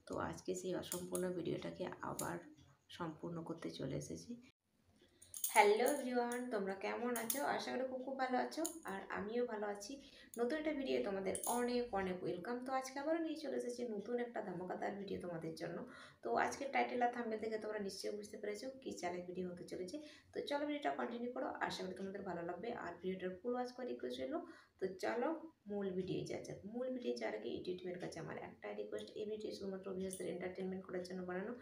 তো আজকে সেই অসম্পূর্ণ ভিডিওটাকে আবার সম্পূর্ণ করতে চলে এসেছি। হ্যালো এভরিওয়ান, তোমরা কেমন আছো? আশা করি খুব খুব ভালো আছো, আর আমিও ভালো আছি। নতুন একটা ভিডিও তোমাদের অনেক অনেক ওয়েলকাম। তো আজকে আবারও নিয়ে চলে এসেছি নতুন একটা ধামাকাদার ভিডিও তোমাদের জন্য। তো আজকের টাইটেল আর থাম্বনেল থেকে তোমরা নিশ্চয়ই বুঝতে পেরেছো কি চ্যানেল ভিডিও হতে চলেছে। তো চলো ভিডিওটা কন্টিনিউ করো, আশা করি তোমাদের ভালো লাগবে। আর ভিডিওটার ফুল ওয়াচ করে রিকোয়েস্ট রইল। তো চলো মূল ভিডিও যাওয়া যাক। মূল ভিডিও যাওয়ার আগে ইউটিউবের কাছে আমার একটাই রিকোয়েস্ট, এই ভিডিও শুধুমাত্র অভিয়াসদের এন্টারটেনমেন্ট করার জন্য বানানো।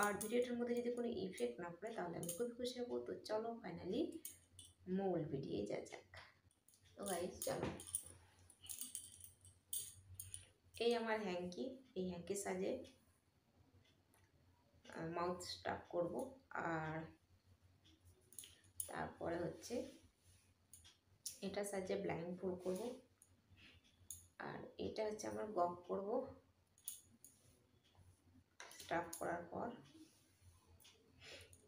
আর ভিডিওটার মধ্যে যদি কোনো ইফেক্ট না পড়ে তাহলে আমি খুবই খুশি হবো। তো চলো ফাইনালি মূল ভিডিও যাওয়া যাক। তো গাইস চলো, এই আমার হ্যাঙ্কি, এই হ্যাঙ্কির সাজে মাউথ স্টাফ করব। আর তারপরে হচ্ছে এটা সাজে ব্লাইন্ড ফোল্ড করব। আর এটা হচ্ছে আমার গক করব স্টাফ করার পর।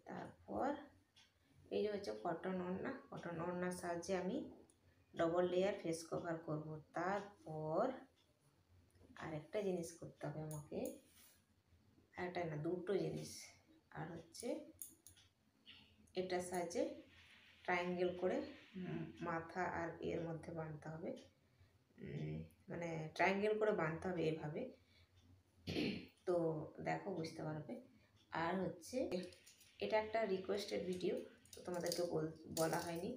তারপর এই যে হচ্ছে কটন ওড়না, কটন ওড়নার সাহায্যে আমি ডবল লেয়ার ফেস কভার করব। তারপর আরেকটা জিনিস করতে হবে আমাকে, একটা না দুটো জিনিস। আর হচ্ছে এটার সাহায্যে ট্রায়াঙ্গেল করে মাথা আর এর মধ্যে বাঁধতে হবে, মানে ট্রায়াঙ্গেল করে বাঁধতে হবে এভাবে। তো দেখো বুঝতে পারবে। আর হচ্ছে এটা একটা রিকোয়েস্টেড ভিডিও, তো তোমাদেরকে বলা হয়নি।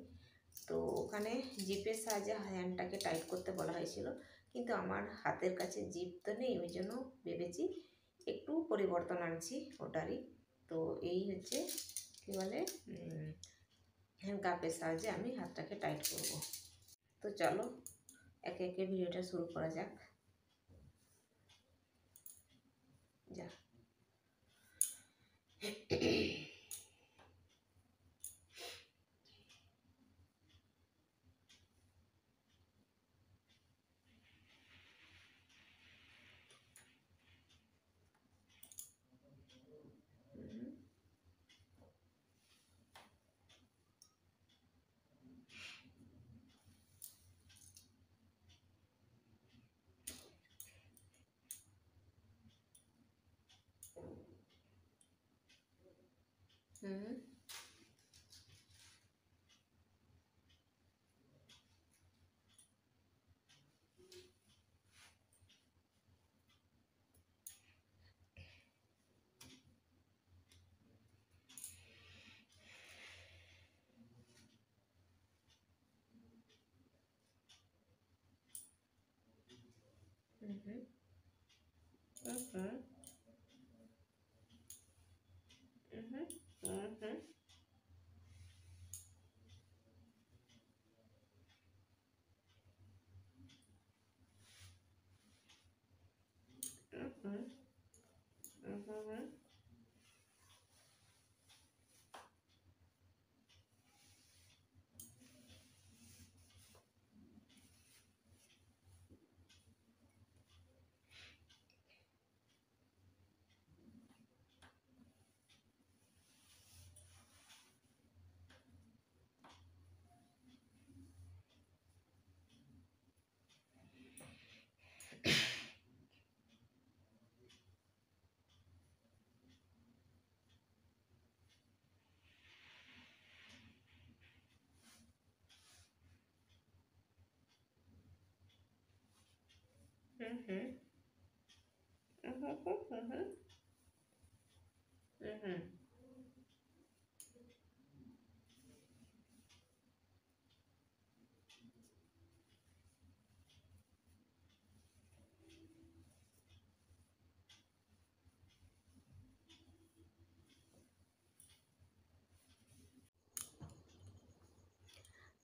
তো ওখানে জিপের সাহায্যে হ্যান্ডটাকে টাইট করতে বলা হয়েছিল, কিন্তু আমার হাতের কাছে জিপ তো নেই, ওই জন্য ভেবেছি একটু পরিবর্তন আনছি ওটারই। তো এই হচ্ছে কী বলে, হ্যান্ড কাপের সাহায্যে আমি হাতটাকে টাইট করব। তো চলো একে একে ভিডিওটা শুরু করা যাক। যা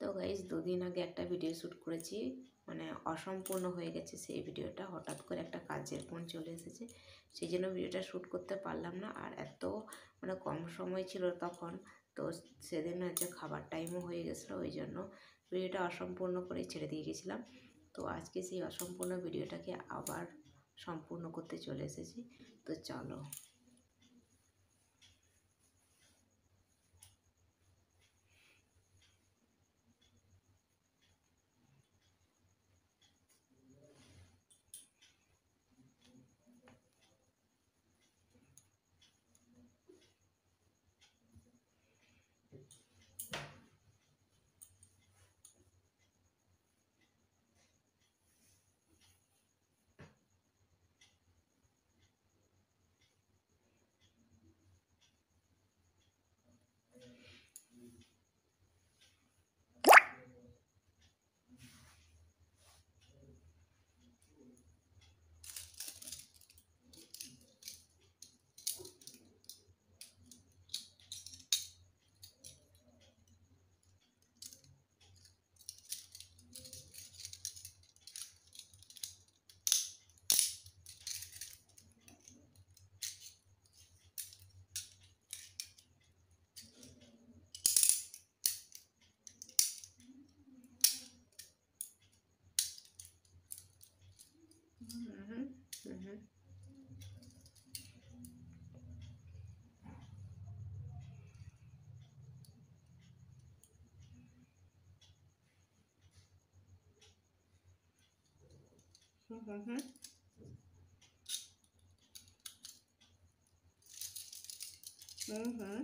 তো গাইজ দুদিন আগে একটা ভিডিও শ্যুট করেছি, মানে অসম্পূর্ণ হয়ে গেছে সেই ভিডিওটা। হঠাৎ করে একটা কাজের ফোন চলে এসেছে, সেই জন্য ভিডিওটা শ্যুট করতে পারলাম না। আর এত মানে কম সময় ছিল তখন, তো সেদিন হচ্ছে খাবার টাইমও হয়ে গেছিলো, ওই জন্য ভিডিওটা অসম্পূর্ণ করে ছেড়ে দিয়ে গেছিলাম। তো আজকে সেই অসম্পূর্ণ ভিডিওটাকে আবার সম্পূর্ণ করতে চলে এসেছি। তো চলো। হুম হুম হুম হুম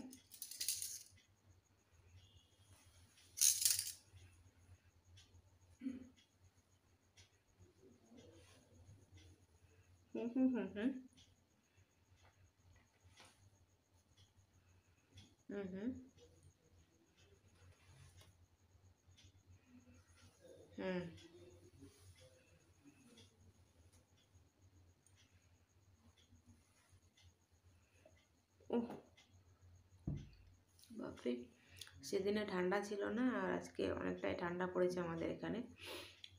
হুম হুম হুম হুম হুম হুম হুম হুম উহ, বাপরে, সেদিনে ঠান্ডা ছিল না, আর আজকে অনেকটাই ঠান্ডা পড়েছে আমাদের এখানে,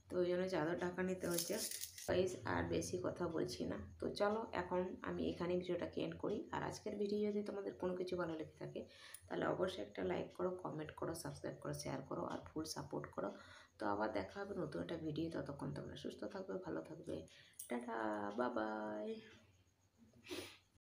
তো ওই জন্য চাদর ঢাকা নিতে হচ্ছে। গাইস আর বেশি কথা বলছি না, তো চলো এখন আমি এখানে ভিডিওটাকে এন্ড করি। আর আজকের ভিডিও যদি তোমাদের কোনো কিছু ভালো লেগে থাকে তাহলে অবশ্যই একটা লাইক করো, কমেন্ট করো, সাবস্ক্রাইব করো, শেয়ার করো আর ফুল সাপোর্ট করো। তো আবার দেখা হবে নতুন একটা ভিডিও, ততক্ষণ তোমরা সুস্থ থাকবে, ভালো থাকবে, টাটা, বাই বাই।